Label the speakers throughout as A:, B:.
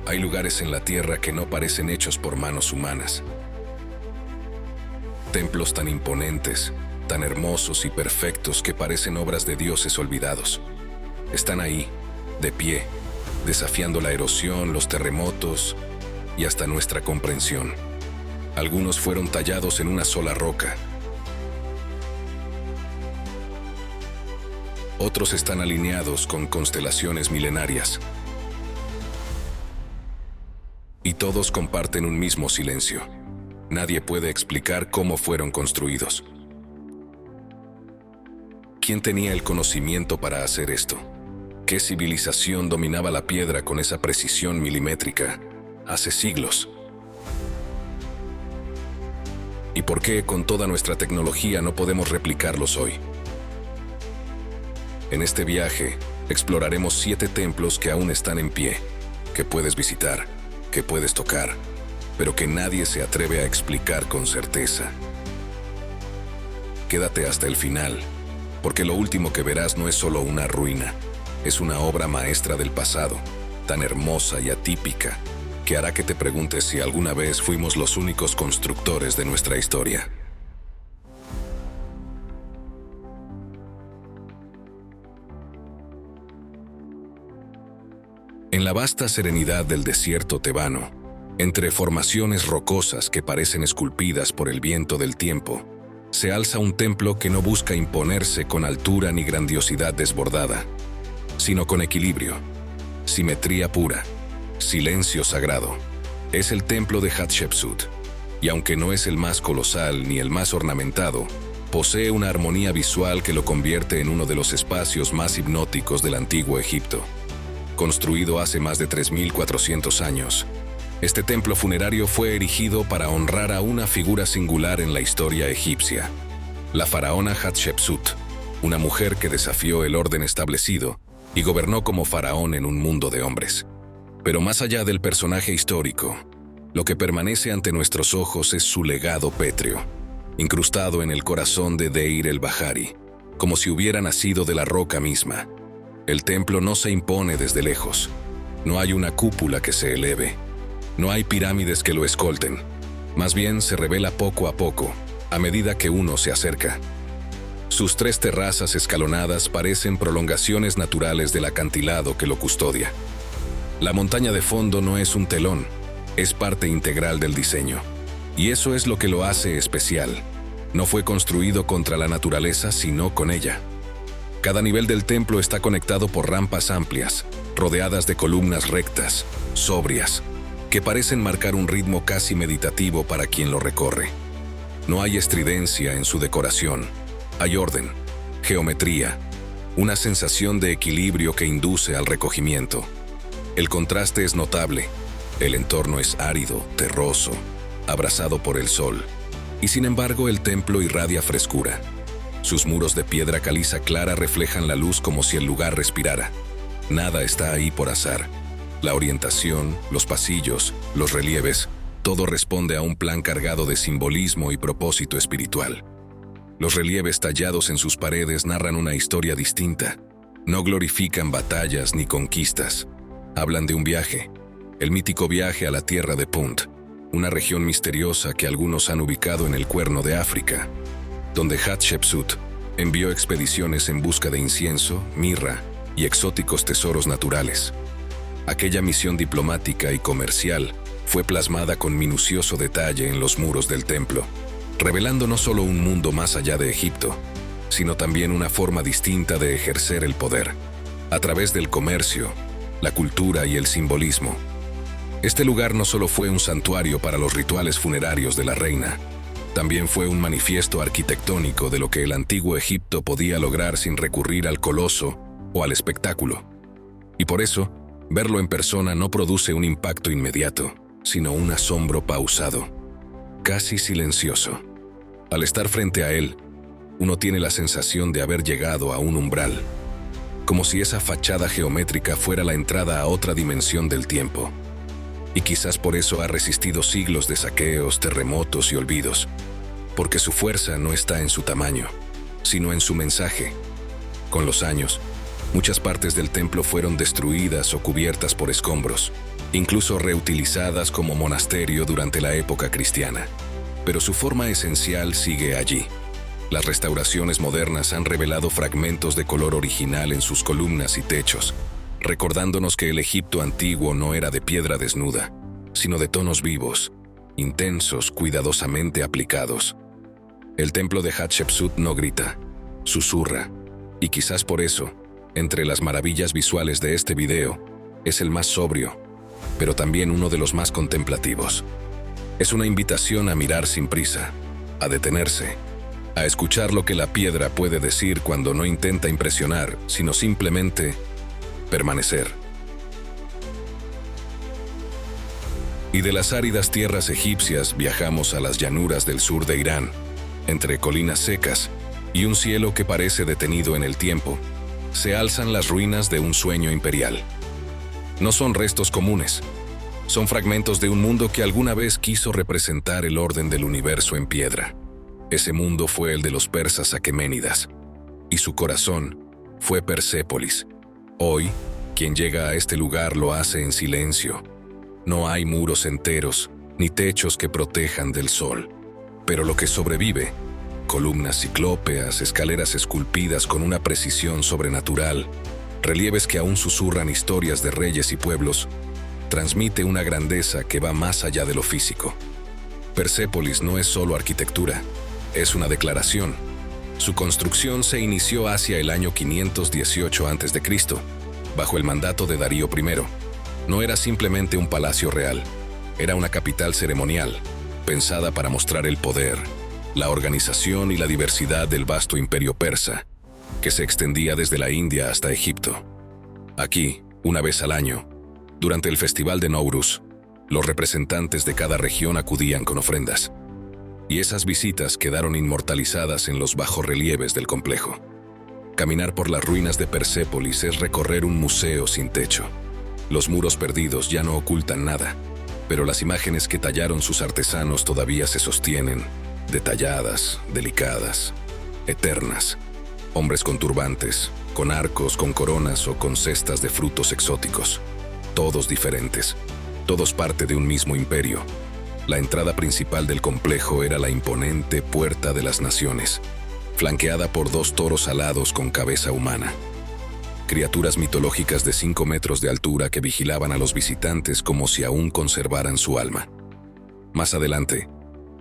A: Hay lugares en la tierra que no parecen hechos por manos humanas. Templos tan imponentes, tan hermosos y perfectos que parecen obras de dioses olvidados. Están ahí, de pie, desafiando la erosión, los terremotos y hasta nuestra comprensión. Algunos fueron tallados en una sola roca. Otros están alineados con constelaciones milenarias. Y todos comparten un mismo silencio. Nadie puede explicar cómo fueron construidos. ¿Quién tenía el conocimiento para hacer esto? ¿Qué civilización dominaba la piedra con esa precisión milimétrica hace siglos? ¿Y por qué con toda nuestra tecnología no podemos replicarlos hoy? En este viaje, exploraremos 7 templos que aún están en pie, que puedes visitar, que puedes tocar, pero que nadie se atreve a explicar con certeza. Quédate hasta el final, porque lo último que verás no es solo una ruina, es una obra maestra del pasado, tan hermosa y atípica, que hará que te preguntes si alguna vez fuimos los únicos constructores de nuestra historia. En la vasta serenidad del desierto tebano, entre formaciones rocosas que parecen esculpidas por el viento del tiempo, se alza un templo que no busca imponerse con altura ni grandiosidad desbordada, sino con equilibrio, simetría pura, silencio sagrado. Es el templo de Hatshepsut, y aunque no es el más colosal ni el más ornamentado, posee una armonía visual que lo convierte en uno de los espacios más hipnóticos del antiguo Egipto. Construido hace más de 3.400 años, este templo funerario fue erigido para honrar a una figura singular en la historia egipcia, la faraona Hatshepsut, una mujer que desafió el orden establecido y gobernó como faraón en un mundo de hombres. Pero más allá del personaje histórico, lo que permanece ante nuestros ojos es su legado pétreo, incrustado en el corazón de Deir el-Bahari, como si hubiera nacido de la roca misma. El templo no se impone desde lejos. No hay una cúpula que se eleve. No hay pirámides que lo escolten. Más bien se revela poco a poco, a medida que uno se acerca. Sus 3 terrazas escalonadas parecen prolongaciones naturales del acantilado que lo custodia. La montaña de fondo no es un telón, es parte integral del diseño. Y eso es lo que lo hace especial. No fue construido contra la naturaleza, sino con ella. Cada nivel del templo está conectado por rampas amplias, rodeadas de columnas rectas, sobrias, que parecen marcar un ritmo casi meditativo para quien lo recorre. No hay estridencia en su decoración, hay orden, geometría, una sensación de equilibrio que induce al recogimiento. El contraste es notable, el entorno es árido, terroso, abrasado por el sol, y sin embargo el templo irradia frescura. Sus muros de piedra caliza clara reflejan la luz como si el lugar respirara. Nada está ahí por azar. La orientación, los pasillos, los relieves, todo responde a un plan cargado de simbolismo y propósito espiritual. Los relieves tallados en sus paredes narran una historia distinta. No glorifican batallas ni conquistas. Hablan de un viaje, el mítico viaje a la tierra de Punt, una región misteriosa que algunos han ubicado en el Cuerno de África, donde Hatshepsut envió expediciones en busca de incienso, mirra y exóticos tesoros naturales. Aquella misión diplomática y comercial fue plasmada con minucioso detalle en los muros del templo, revelando no solo un mundo más allá de Egipto, sino también una forma distinta de ejercer el poder, a través del comercio, la cultura y el simbolismo. Este lugar no solo fue un santuario para los rituales funerarios de la reina, también fue un manifiesto arquitectónico de lo que el antiguo Egipto podía lograr sin recurrir al coloso o al espectáculo. Y por eso, verlo en persona no produce un impacto inmediato, sino un asombro pausado, casi silencioso. Al estar frente a él, uno tiene la sensación de haber llegado a un umbral, como si esa fachada geométrica fuera la entrada a otra dimensión del tiempo. Y quizás por eso ha resistido siglos de saqueos, terremotos y olvidos, porque su fuerza no está en su tamaño, sino en su mensaje. Con los años, Muchas partes del templo fueron destruidas o cubiertas por escombros, incluso reutilizadas como monasterio durante la época cristiana. Pero su forma esencial sigue allí. Las restauraciones modernas han revelado fragmentos de color original en sus columnas y techos, recordándonos que el Egipto antiguo no era de piedra desnuda, sino de tonos vivos, intensos, cuidadosamente aplicados. El templo de Hatshepsut no grita, susurra, y quizás por eso, entre las maravillas visuales de este video, es el más sobrio, pero también uno de los más contemplativos. Es una invitación a mirar sin prisa, a detenerse, a escuchar lo que la piedra puede decir cuando no intenta impresionar, sino simplemente permanecer. Y de las áridas tierras egipcias viajamos a las llanuras del sur de Irán, entre colinas secas y un cielo que parece detenido en el tiempo, se alzan las ruinas de un sueño imperial. No son restos comunes, son fragmentos de un mundo que alguna vez quiso representar el orden del universo en piedra. Ese mundo fue el de los persas aqueménidas, y su corazón fue Persépolis. Hoy, quien llega a este lugar lo hace en silencio. No hay muros enteros, ni techos que protejan del sol. Pero lo que sobrevive, columnas ciclópeas, escaleras esculpidas con una precisión sobrenatural, relieves que aún susurran historias de reyes y pueblos, transmite una grandeza que va más allá de lo físico. Persépolis no es solo arquitectura, es una declaración. Su construcción se inició hacia el año 518 a.C., bajo el mandato de Darío I. No era simplemente un palacio real, era una capital ceremonial, pensada para mostrar el poder, la organización y la diversidad del vasto imperio persa, que se extendía desde la India hasta Egipto. Aquí, una vez al año, durante el festival de Nowruz, los representantes de cada región acudían con ofrendas, y esas visitas quedaron inmortalizadas en los bajorrelieves del complejo. Caminar por las ruinas de Persépolis es recorrer un museo sin techo. Los muros perdidos ya no ocultan nada, pero las imágenes que tallaron sus artesanos todavía se sostienen, detalladas, delicadas, eternas. Hombres con turbantes, con arcos, con coronas o con cestas de frutos exóticos. Todos diferentes, todos parte de un mismo imperio. La entrada principal del complejo era la imponente Puerta de las Naciones, flanqueada por 2 toros alados con cabeza humana. Criaturas mitológicas de 5 metros de altura que vigilaban a los visitantes como si aún conservaran su alma. Más adelante,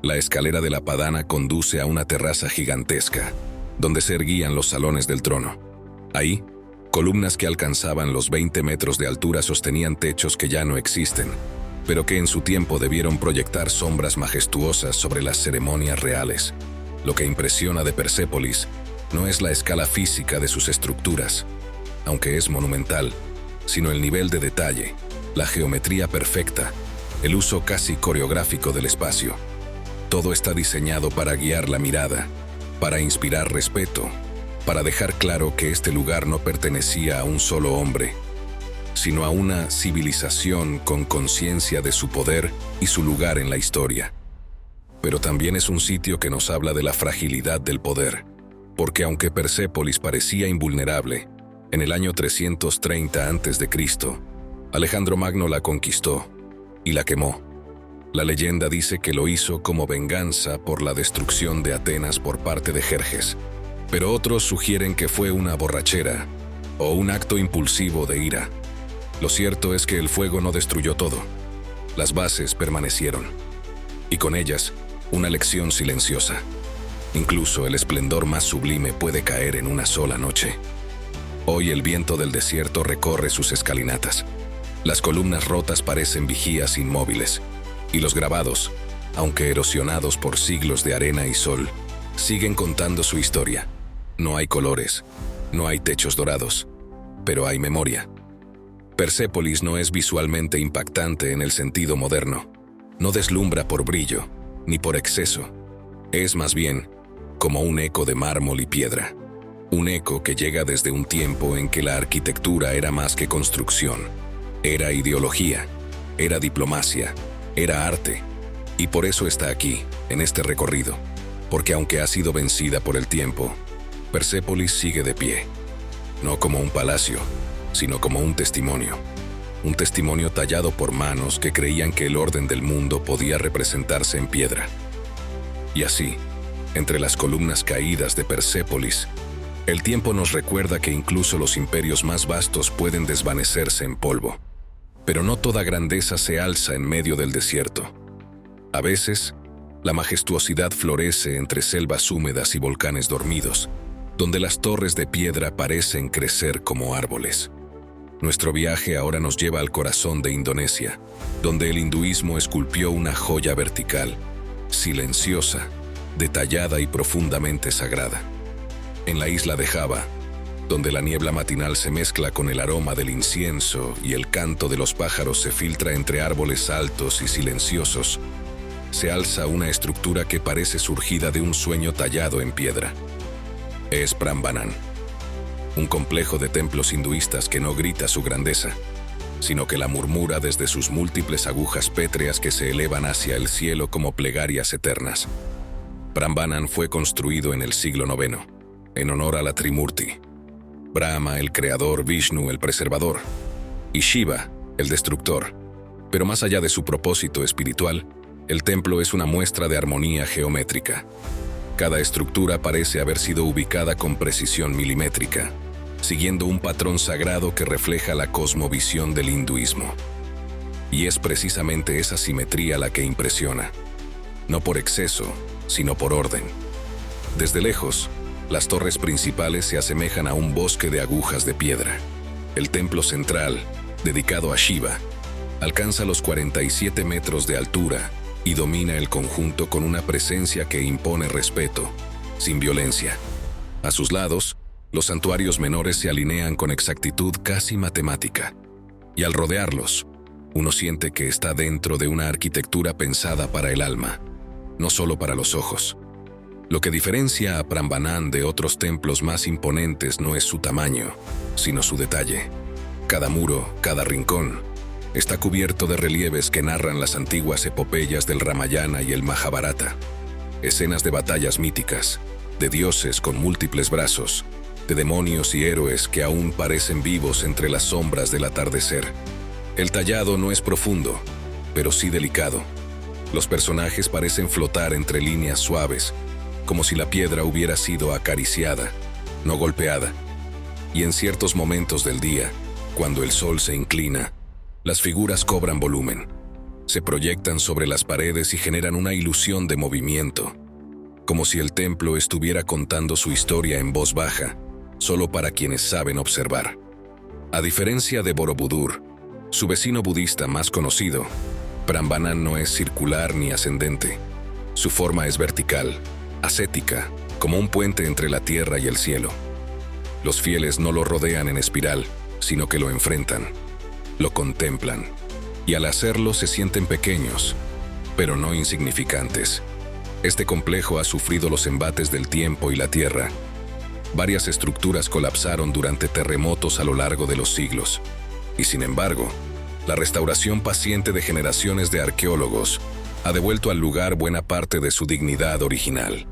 A: la escalera de la Padana conduce a una terraza gigantesca, donde se erguían los salones del trono. Ahí, columnas que alcanzaban los 20 metros de altura sostenían techos que ya no existen, pero que en su tiempo debieron proyectar sombras majestuosas sobre las ceremonias reales. Lo que impresiona de Persépolis no es la escala física de sus estructuras, aunque es monumental, sino el nivel de detalle, la geometría perfecta, el uso casi coreográfico del espacio. Todo está diseñado para guiar la mirada, para inspirar respeto, para dejar claro que este lugar no pertenecía a un solo hombre, sino a una civilización con conciencia de su poder y su lugar en la historia. Pero también es un sitio que nos habla de la fragilidad del poder, porque aunque Persépolis parecía invulnerable, en el año 330 a.C., Alejandro Magno la conquistó y la quemó. La leyenda dice que lo hizo como venganza por la destrucción de Atenas por parte de Jerjes, pero otros sugieren que fue una borrachera o un acto impulsivo de ira. Lo cierto es que el fuego no destruyó todo. Las bases permanecieron, y con ellas, una lección silenciosa. Incluso el esplendor más sublime puede caer en una sola noche. Hoy el viento del desierto recorre sus escalinatas. Las columnas rotas parecen vigías inmóviles, y los grabados, aunque erosionados por siglos de arena y sol, siguen contando su historia. No hay colores, no hay techos dorados, pero hay memoria. Persépolis no es visualmente impactante en el sentido moderno. No deslumbra por brillo, ni por exceso. Es más bien como un eco de mármol y piedra. Un eco que llega desde un tiempo en que la arquitectura era más que construcción. Era ideología, era diplomacia, era arte. Y por eso está aquí, en este recorrido. Porque aunque ha sido vencida por el tiempo, Persépolis sigue de pie. no como un palacio, sino como un testimonio tallado por manos que creían que el orden del mundo podía representarse en piedra. Y así, entre las columnas caídas de Persépolis, el tiempo nos recuerda que incluso los imperios más vastos pueden desvanecerse en polvo. Pero no toda grandeza se alza en medio del desierto. A veces, la majestuosidad florece entre selvas húmedas y volcanes dormidos, donde las torres de piedra parecen crecer como árboles. Nuestro viaje ahora nos lleva al corazón de Indonesia, donde el hinduismo esculpió una joya vertical, silenciosa, detallada y profundamente sagrada. En la isla de Java, donde la niebla matinal se mezcla con el aroma del incienso y el canto de los pájaros se filtra entre árboles altos y silenciosos, se alza una estructura que parece surgida de un sueño tallado en piedra. Es Prambanan, un complejo de templos hinduistas que no grita su grandeza, sino que la murmura desde sus múltiples agujas pétreas que se elevan hacia el cielo como plegarias eternas. Prambanan fue construido en el siglo IX, en honor a la Trimurti: Brahma, el creador; Vishnu, el preservador; y Shiva, el destructor. Pero más allá de su propósito espiritual, el templo es una muestra de armonía geométrica. Cada estructura parece haber sido ubicada con precisión milimétrica, siguiendo un patrón sagrado que refleja la cosmovisión del hinduismo. Y es precisamente esa simetría la que impresiona, no por exceso, sino por orden. Desde lejos, las torres principales se asemejan a un bosque de agujas de piedra. El templo central, dedicado a Shiva, alcanza los 47 metros de altura y domina el conjunto con una presencia que impone respeto, sin violencia. A sus lados, los santuarios menores se alinean con exactitud casi matemática, y al rodearlos, uno siente que está dentro de una arquitectura pensada para el alma, no solo para los ojos. Lo que diferencia a Prambanan de otros templos más imponentes no es su tamaño, sino su detalle. Cada muro, cada rincón, está cubierto de relieves que narran las antiguas epopeyas del Ramayana y el Mahabharata, escenas de batallas míticas, de dioses con múltiples brazos, de demonios y héroes que aún parecen vivos entre las sombras del atardecer. El tallado no es profundo, pero sí delicado. Los personajes parecen flotar entre líneas suaves, como si la piedra hubiera sido acariciada, no golpeada. Y en ciertos momentos del día, cuando el sol se inclina, las figuras cobran volumen, se proyectan sobre las paredes y generan una ilusión de movimiento, como si el templo estuviera contando su historia en voz baja, solo para quienes saben observar. A diferencia de Borobudur, su vecino budista más conocido, Prambanan no es circular ni ascendente. Su forma es vertical, ascética, como un puente entre la tierra y el cielo. Los fieles no lo rodean en espiral, sino que lo enfrentan, lo contemplan, y al hacerlo se sienten pequeños, pero no insignificantes. Este complejo ha sufrido los embates del tiempo y la tierra. Varias estructuras colapsaron durante terremotos a lo largo de los siglos, y sin embargo, la restauración paciente de generaciones de arqueólogos ha devuelto al lugar buena parte de su dignidad original.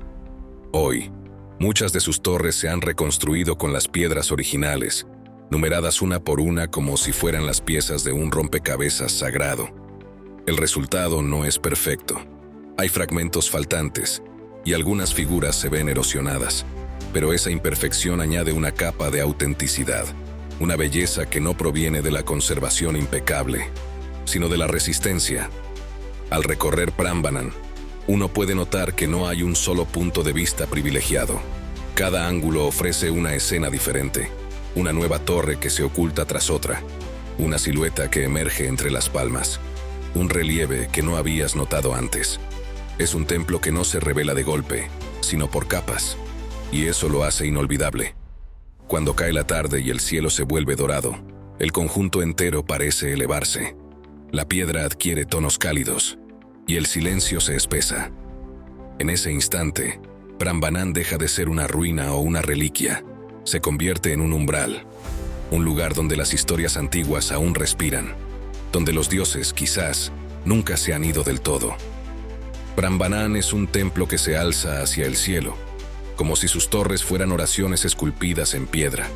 A: Hoy, muchas de sus torres se han reconstruido con las piedras originales, numeradas una por una como si fueran las piezas de un rompecabezas sagrado. El resultado no es perfecto. Hay fragmentos faltantes, y algunas figuras se ven erosionadas, pero esa imperfección añade una capa de autenticidad, una belleza que no proviene de la conservación impecable, sino de la resistencia. Al recorrer Prambanan, uno puede notar que no hay un solo punto de vista privilegiado. Cada ángulo ofrece una escena diferente, una nueva torre que se oculta tras otra, una silueta que emerge entre las palmas, un relieve que no habías notado antes. Es un templo que no se revela de golpe, sino por capas, y eso lo hace inolvidable. Cuando cae la tarde y el cielo se vuelve dorado, el conjunto entero parece elevarse. La piedra adquiere tonos cálidos, y el silencio se espesa. En ese instante, Prambanan deja de ser una ruina o una reliquia, se convierte en un umbral, un lugar donde las historias antiguas aún respiran, donde los dioses, quizás, nunca se han ido del todo. Prambanan es un templo que se alza hacia el cielo, como si sus torres fueran oraciones esculpidas en piedra.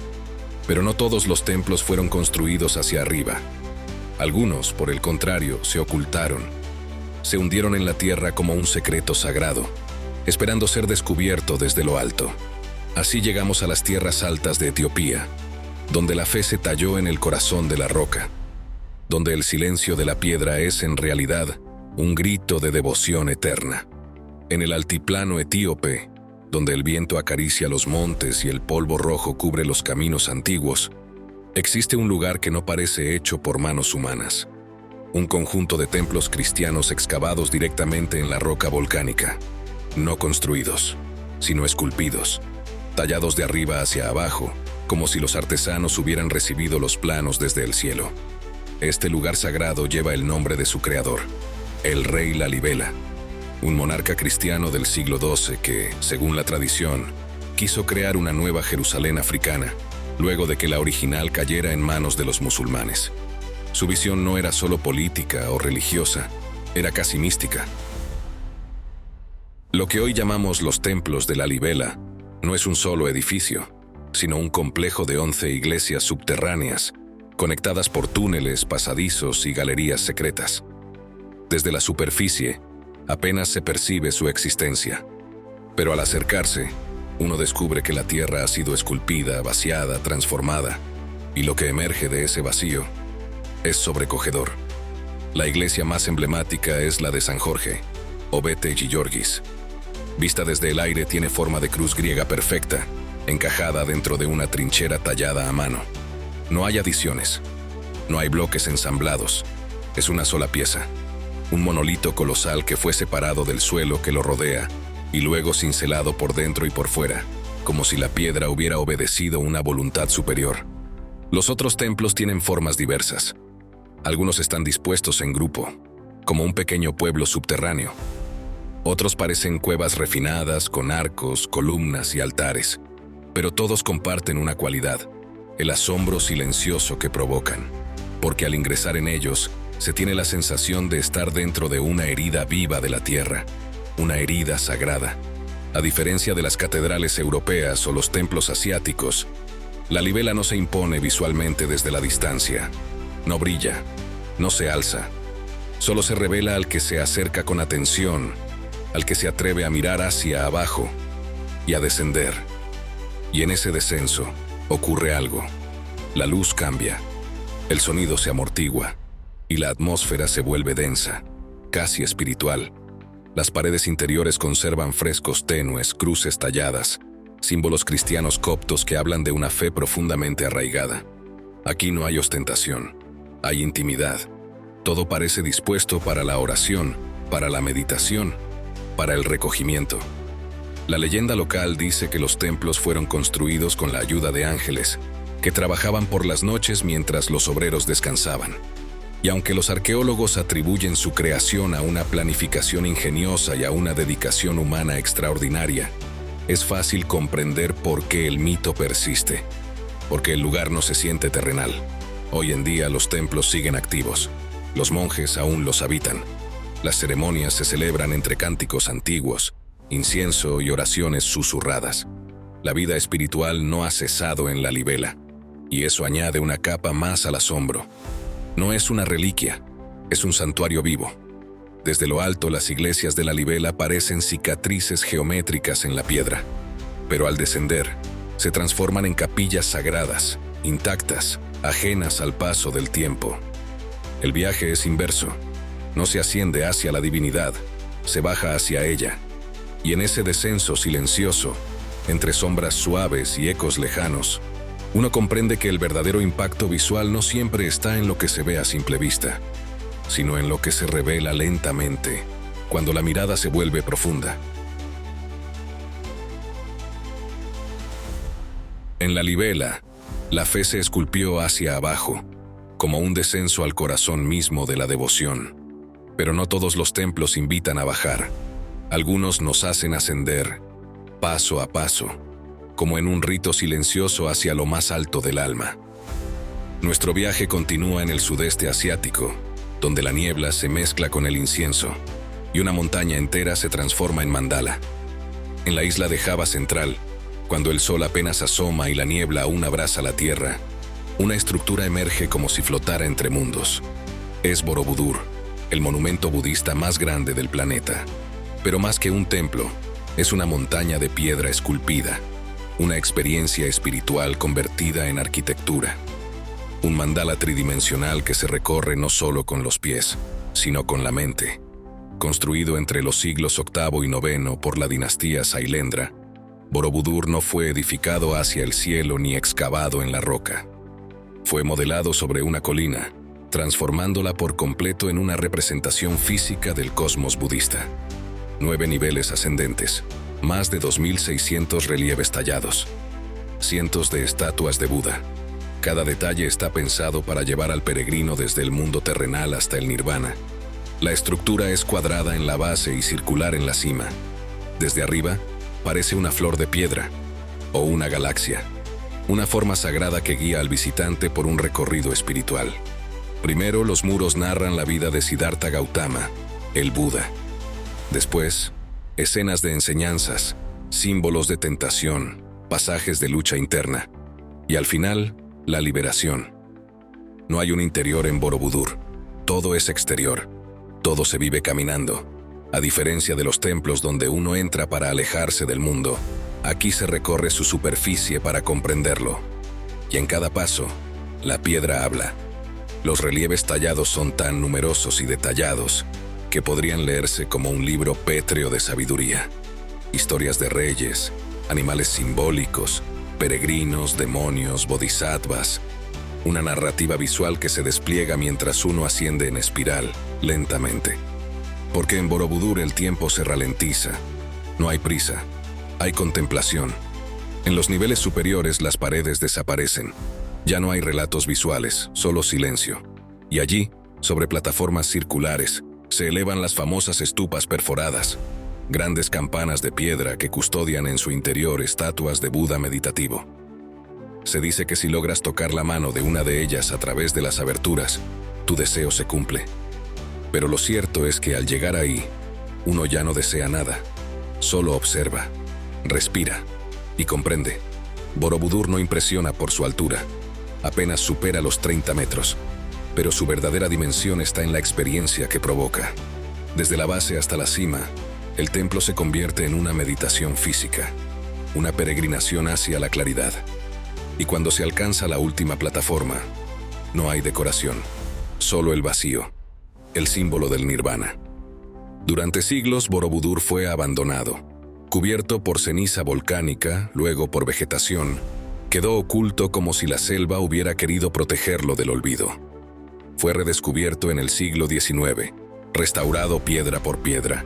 A: Pero no todos los templos fueron construidos hacia arriba. Algunos, por el contrario, se ocultaron. Se hundieron en la tierra como un secreto sagrado, esperando ser descubierto desde lo alto. Así llegamos a las tierras altas de Etiopía, donde la fe se talló en el corazón de la roca, donde el silencio de la piedra es en realidad un grito de devoción eterna. En el altiplano etíope, donde el viento acaricia los montes y el polvo rojo cubre los caminos antiguos, existe un lugar que no parece hecho por manos humanas. Un conjunto de templos cristianos excavados directamente en la roca volcánica, no construidos, sino esculpidos, tallados de arriba hacia abajo, como si los artesanos hubieran recibido los planos desde el cielo. Este lugar sagrado lleva el nombre de su creador, el rey Lalibela, un monarca cristiano del siglo XII que, según la tradición, quiso crear una nueva Jerusalén africana, luego de que la original cayera en manos de los musulmanes. Su visión no era solo política o religiosa, era casi mística. Lo que hoy llamamos los templos de Lalibela no es un solo edificio, sino un complejo de 11 iglesias subterráneas, conectadas por túneles, pasadizos y galerías secretas. Desde la superficie, apenas se percibe su existencia, pero al acercarse, uno descubre que la tierra ha sido esculpida, vaciada, transformada, y lo que emerge de ese vacío es sobrecogedor. La iglesia más emblemática es la de San Jorge, o Bete Giorgis. Vista desde el aire tiene forma de cruz griega perfecta, encajada dentro de una trinchera tallada a mano. No hay adiciones, no hay bloques ensamblados, es una sola pieza. Un monolito colosal que fue separado del suelo que lo rodea y luego cincelado por dentro y por fuera, como si la piedra hubiera obedecido una voluntad superior. Los otros templos tienen formas diversas. Algunos están dispuestos en grupo, como un pequeño pueblo subterráneo. Otros parecen cuevas refinadas con arcos, columnas y altares, pero todos comparten una cualidad, el asombro silencioso que provocan, porque al ingresar en ellos, se tiene la sensación de estar dentro de una herida viva de la tierra, una herida sagrada. A diferencia de las catedrales europeas o los templos asiáticos, Lalibela no se impone visualmente desde la distancia, no brilla, no se alza, solo se revela al que se acerca con atención, al que se atreve a mirar hacia abajo y a descender. Y en ese descenso ocurre algo. La luz cambia, el sonido se amortigua, y la atmósfera se vuelve densa, casi espiritual. Las paredes interiores conservan frescos tenues, cruces talladas, símbolos cristianos coptos que hablan de una fe profundamente arraigada. Aquí no hay ostentación, hay intimidad. Todo parece dispuesto para la oración, para la meditación, para el recogimiento. La leyenda local dice que los templos fueron construidos con la ayuda de ángeles, que trabajaban por las noches mientras los obreros descansaban. Y aunque los arqueólogos atribuyen su creación a una planificación ingeniosa y a una dedicación humana extraordinaria, es fácil comprender por qué el mito persiste, porque el lugar no se siente terrenal. Hoy en día los templos siguen activos, los monjes aún los habitan, las ceremonias se celebran entre cánticos antiguos, incienso y oraciones susurradas. La vida espiritual no ha cesado en Lalibela, y eso añade una capa más al asombro. No es una reliquia, es un santuario vivo. Desde lo alto, las iglesias de Lalibela parecen cicatrices geométricas en la piedra, pero al descender, se transforman en capillas sagradas, intactas, ajenas al paso del tiempo. El viaje es inverso. No se asciende hacia la divinidad, se baja hacia ella. Y en ese descenso silencioso, entre sombras suaves y ecos lejanos, uno comprende que el verdadero impacto visual no siempre está en lo que se ve a simple vista, sino en lo que se revela lentamente, cuando la mirada se vuelve profunda. En Lalibela, la fe se esculpió hacia abajo, como un descenso al corazón mismo de la devoción. Pero no todos los templos invitan a bajar. Algunos nos hacen ascender, paso a paso, como en un rito silencioso hacia lo más alto del alma. Nuestro viaje continúa en el sudeste asiático, donde la niebla se mezcla con el incienso, y una montaña entera se transforma en mandala. En la isla de Java Central, Cuando el sol apenas asoma y la niebla aún abraza la tierra, una estructura emerge como si flotara entre mundos. Es Borobudur, el monumento budista más grande del planeta. Pero más que un templo, es una montaña de piedra esculpida, una experiencia espiritual convertida en arquitectura. Un mandala tridimensional que se recorre no solo con los pies, sino con la mente. Construido entre los siglos VIII y IX por la dinastía Sailendra, Borobudur no fue edificado hacia el cielo ni excavado en la roca. Fue modelado sobre una colina, transformándola por completo en una representación física del cosmos budista. 9 niveles ascendentes, más de 2.600 relieves tallados, cientos de estatuas de Buda. Cada detalle está pensado para llevar al peregrino desde el mundo terrenal hasta el nirvana. La estructura es cuadrada en la base y circular en la cima. Desde arriba, parece una flor de piedra o una galaxia, una forma sagrada que guía al visitante por un recorrido espiritual. Primero, los muros narran la vida de Siddhartha Gautama, el Buda. Después, escenas de enseñanzas, símbolos de tentación, pasajes de lucha interna. Y al final, la liberación. No hay un interior en Borobudur, todo es exterior, todo se vive caminando. A diferencia de los templos donde uno entra para alejarse del mundo, aquí se recorre su superficie para comprenderlo. Y en cada paso, la piedra habla. Los relieves tallados son tan numerosos y detallados que podrían leerse como un libro pétreo de sabiduría. Historias de reyes, animales simbólicos, peregrinos, demonios, bodhisattvas. Una narrativa visual que se despliega mientras uno asciende en espiral, lentamente. Porque en Borobudur el tiempo se ralentiza. No hay prisa, hay contemplación. En los niveles superiores las paredes desaparecen. Ya no hay relatos visuales, solo silencio. Y allí, sobre plataformas circulares, se elevan las famosas estupas perforadas, grandes campanas de piedra que custodian en su interior estatuas de Buda meditativo. Se dice que si logras tocar la mano de una de ellas a través de las aberturas, tu deseo se cumple. Pero lo cierto es que al llegar ahí, uno ya no desea nada, solo observa, respira y comprende. Borobudur no impresiona por su altura, apenas supera los 30 metros, pero su verdadera dimensión está en la experiencia que provoca. Desde la base hasta la cima, el templo se convierte en una meditación física, una peregrinación hacia la claridad. Y cuando se alcanza la última plataforma, no hay decoración, solo el vacío, el símbolo del nirvana. Durante siglos, Borobudur fue abandonado, cubierto por ceniza volcánica, luego por vegetación. Quedó oculto como si la selva hubiera querido protegerlo del olvido. Fue redescubierto en el siglo XIX, restaurado piedra por piedra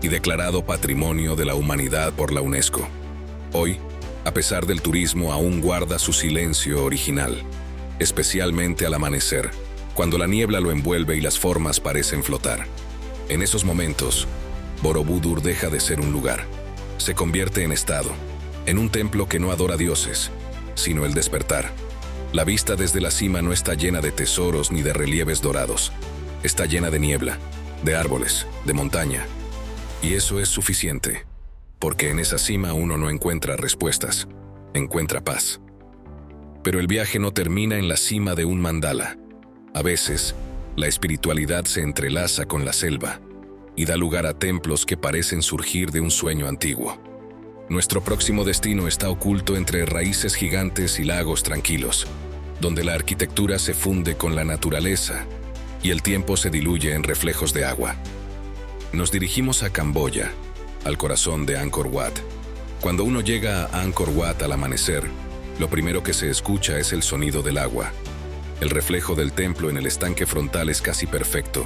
A: y declarado Patrimonio de la Humanidad por la UNESCO. Hoy, a pesar del turismo, aún guarda su silencio original, especialmente al amanecer, cuando la niebla lo envuelve y las formas parecen flotar. En esos momentos, Borobudur deja de ser un lugar. Se convierte en estado, en un templo que no adora dioses, sino el despertar. La vista desde la cima no está llena de tesoros ni de relieves dorados. Está llena de niebla, de árboles, de montaña. Y eso es suficiente, porque en esa cima uno no encuentra respuestas, encuentra paz. Pero el viaje no termina en la cima de un mandala. A veces, la espiritualidad se entrelaza con la selva y da lugar a templos que parecen surgir de un sueño antiguo. Nuestro próximo destino está oculto entre raíces gigantes y lagos tranquilos, donde la arquitectura se funde con la naturaleza y el tiempo se diluye en reflejos de agua. Nos dirigimos a Camboya, al corazón de Angkor Wat. Cuando uno llega a Angkor Wat al amanecer, lo primero que se escucha es el sonido del agua. El reflejo del templo en el estanque frontal es casi perfecto,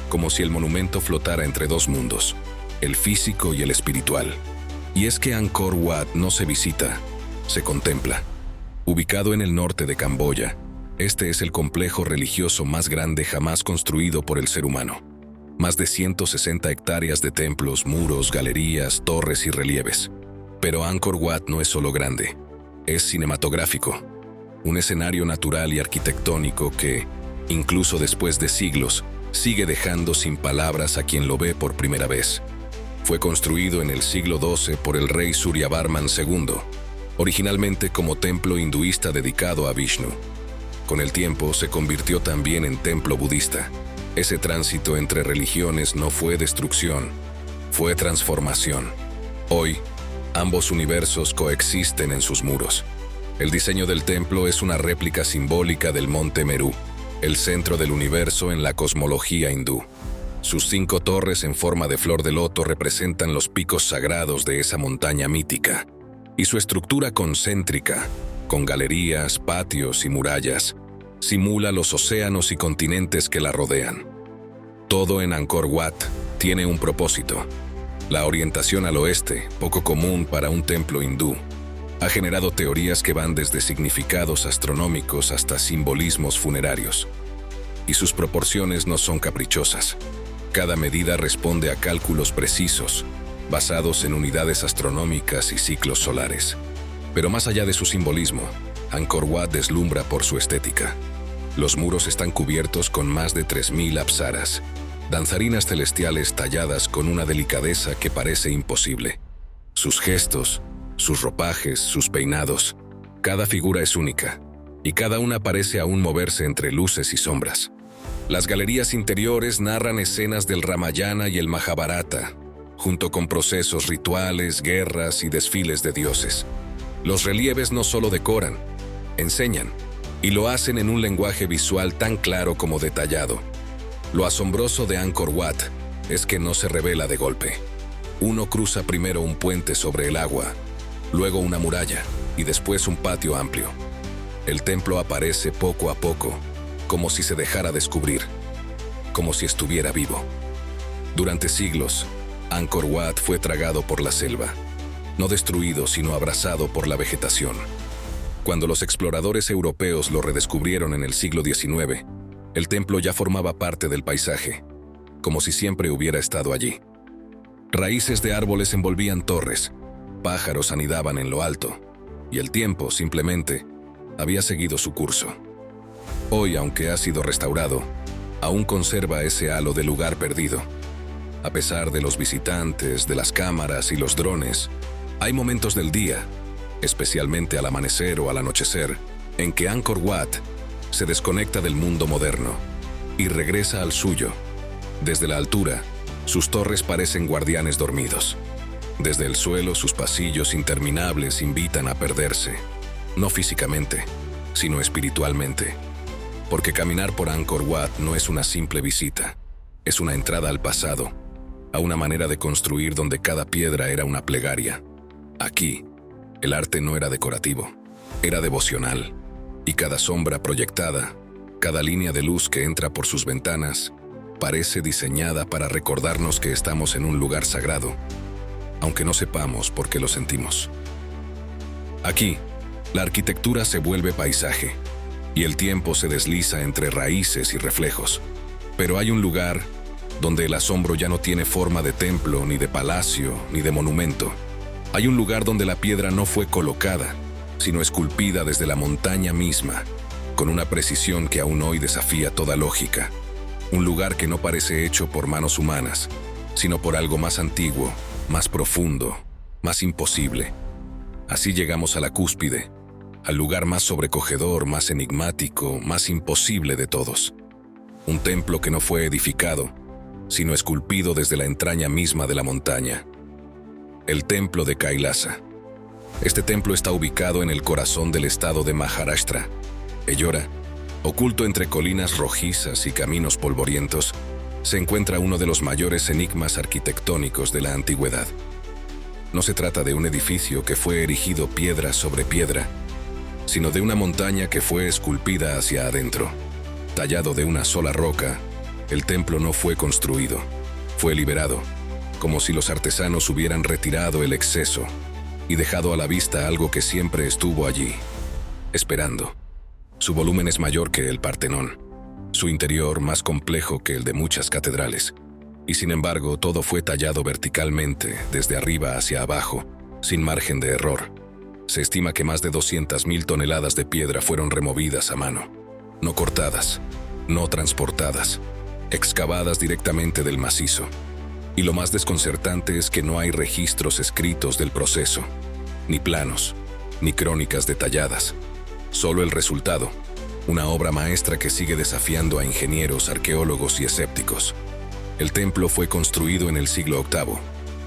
A: como si el monumento flotara entre dos mundos, el físico y el espiritual. Y es que Angkor Wat no se visita, se contempla. Ubicado en el norte de Camboya, este es el complejo religioso más grande jamás construido por el ser humano. Más de 160 hectáreas de templos, muros, galerías, torres y relieves. Pero Angkor Wat no es solo grande, es cinematográfico. Un escenario natural y arquitectónico que, incluso después de siglos, sigue dejando sin palabras a quien lo ve por primera vez. Fue construido en el siglo XII por el rey Suryavarman II, originalmente como templo hinduista dedicado a Vishnu. Con el tiempo se convirtió también en templo budista. Ese tránsito entre religiones no fue destrucción, fue transformación. Hoy, ambos universos coexisten en sus muros. El diseño del templo es una réplica simbólica del monte Meru, el centro del universo en la cosmología hindú. Sus 5 torres en forma de flor de loto representan los picos sagrados de esa montaña mítica, y su estructura concéntrica, con galerías, patios y murallas, simula los océanos y continentes que la rodean. Todo en Angkor Wat tiene un propósito. La orientación al oeste, poco común para un templo hindú, ha generado teorías que van desde significados astronómicos hasta simbolismos funerarios. Y sus proporciones no son caprichosas. Cada medida responde a cálculos precisos, basados en unidades astronómicas y ciclos solares. Pero más allá de su simbolismo, Angkor Wat deslumbra por su estética. Los muros están cubiertos con más de 3000 apsaras, danzarinas celestiales talladas con una delicadeza que parece imposible. Sus gestos, sus ropajes, sus peinados, cada figura es única, y cada una parece aún moverse entre luces y sombras. Las galerías interiores narran escenas del Ramayana y el Mahabharata, junto con procesos rituales, guerras y desfiles de dioses. Los relieves no solo decoran, enseñan, y lo hacen en un lenguaje visual tan claro como detallado. Lo asombroso de Angkor Wat es que no se revela de golpe. Uno cruza primero un puente sobre el agua, luego una muralla y después un patio amplio. El templo aparece poco a poco, como si se dejara descubrir, como si estuviera vivo. Durante siglos, Angkor Wat fue tragado por la selva, no destruido sino abrazado por la vegetación. Cuando los exploradores europeos lo redescubrieron en el siglo XIX, el templo ya formaba parte del paisaje, como si siempre hubiera estado allí. Raíces de árboles envolvían torres, pájaros anidaban en lo alto, y el tiempo, simplemente, había seguido su curso. Hoy, aunque ha sido restaurado, aún conserva ese halo de lugar perdido. A pesar de los visitantes, de las cámaras y los drones, hay momentos del día, especialmente al amanecer o al anochecer, en que Angkor Wat se desconecta del mundo moderno y regresa al suyo. Desde la altura, sus torres parecen guardianes dormidos. Desde el suelo, sus pasillos interminables invitan a perderse, no físicamente, sino espiritualmente. Porque caminar por Angkor Wat no es una simple visita, es una entrada al pasado, a una manera de construir donde cada piedra era una plegaria. Aquí, el arte no era decorativo, era devocional, y cada sombra proyectada, cada línea de luz que entra por sus ventanas, parece diseñada para recordarnos que estamos en un lugar sagrado, aunque no sepamos por qué lo sentimos. Aquí, la arquitectura se vuelve paisaje, y el tiempo se desliza entre raíces y reflejos. Pero hay un lugar donde el asombro ya no tiene forma de templo, ni de palacio, ni de monumento. Hay un lugar donde la piedra no fue colocada, sino esculpida desde la montaña misma, con una precisión que aún hoy desafía toda lógica. Un lugar que no parece hecho por manos humanas, sino por algo más antiguo, más profundo, más imposible. Así llegamos a la cúspide, al lugar más sobrecogedor, más enigmático, más imposible de todos. Un templo que no fue edificado, sino esculpido desde la entraña misma de la montaña. El templo de Kailasa. Este templo está ubicado en el corazón del estado de Maharashtra. Ellora, oculto entre colinas rojizas y caminos polvorientos, se encuentra uno de los mayores enigmas arquitectónicos de la antigüedad. No se trata de un edificio que fue erigido piedra sobre piedra, sino de una montaña que fue esculpida hacia adentro. Tallado de una sola roca, el templo no fue construido, fue liberado, como si los artesanos hubieran retirado el exceso y dejado a la vista algo que siempre estuvo allí, esperando. Su volumen es mayor que el Partenón, su interior más complejo que el de muchas catedrales, y sin embargo todo fue tallado verticalmente, desde arriba hacia abajo, sin margen de error. Se estima que más de 200.000 toneladas de piedra fueron removidas a mano, no cortadas, no transportadas, excavadas directamente del macizo. Y lo más desconcertante es que no hay registros escritos del proceso, ni planos, ni crónicas detalladas. Solo el resultado, una obra maestra que sigue desafiando a ingenieros, arqueólogos y escépticos. El templo fue construido en el siglo VIII,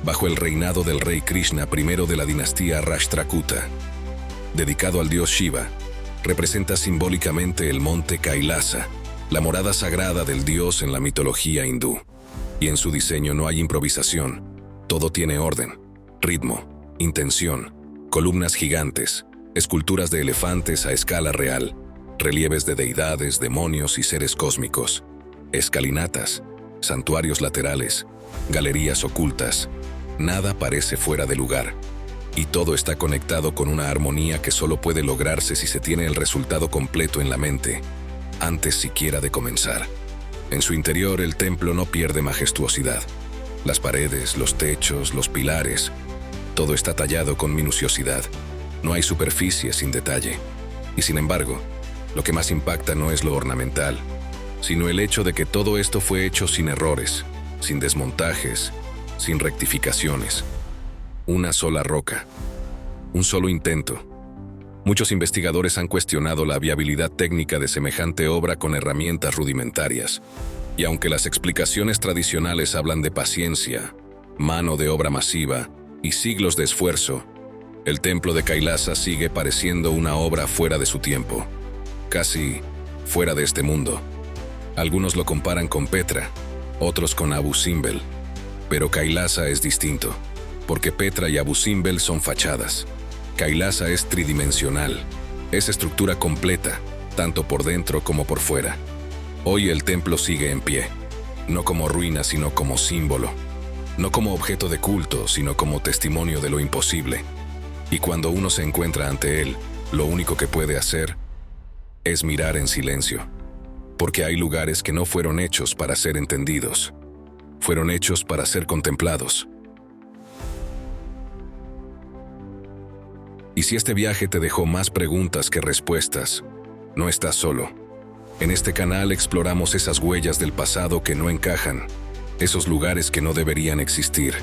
A: bajo el reinado del rey Krishna I de la dinastía Rashtrakuta. Dedicado al dios Shiva, representa simbólicamente el monte Kailasa, la morada sagrada del dios en la mitología hindú. Y en su diseño no hay improvisación, todo tiene orden, ritmo, intención, columnas gigantes, esculturas de elefantes a escala real, relieves de deidades, demonios y seres cósmicos, escalinatas, santuarios laterales, galerías ocultas. Nada parece fuera de lugar, y todo está conectado con una armonía que solo puede lograrse si se tiene el resultado completo en la mente, antes siquiera de comenzar. En su interior, el templo no pierde majestuosidad. Las paredes, los techos, los pilares, todo está tallado con minuciosidad. No hay superficie sin detalle. Y sin embargo, lo que más impacta no es lo ornamental, sino el hecho de que todo esto fue hecho sin errores, sin desmontajes, sin rectificaciones. Una sola roca, un solo intento. Muchos investigadores han cuestionado la viabilidad técnica de semejante obra con herramientas rudimentarias. Y aunque las explicaciones tradicionales hablan de paciencia, mano de obra masiva y siglos de esfuerzo, el templo de Kailasa sigue pareciendo una obra fuera de su tiempo, casi fuera de este mundo. Algunos lo comparan con Petra, otros con Abu Simbel, pero Kailasa es distinto, porque Petra y Abu Simbel son fachadas. Kailasa es tridimensional, es estructura completa, tanto por dentro como por fuera. Hoy el templo sigue en pie, no como ruina sino como símbolo, no como objeto de culto sino como testimonio de lo imposible. Y cuando uno se encuentra ante él, lo único que puede hacer es mirar en silencio, porque hay lugares que no fueron hechos para ser entendidos, fueron hechos para ser contemplados. Y si este viaje te dejó más preguntas que respuestas, no estás solo. En este canal exploramos esas huellas del pasado que no encajan, esos lugares que no deberían existir,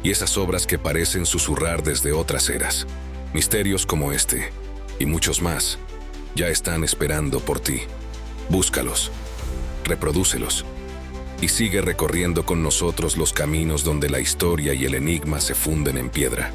A: y esas obras que parecen susurrar desde otras eras. Misterios como este, y muchos más, ya están esperando por ti. Búscalos, reprodúcelos, y sigue recorriendo con nosotros los caminos donde la historia y el enigma se funden en piedra.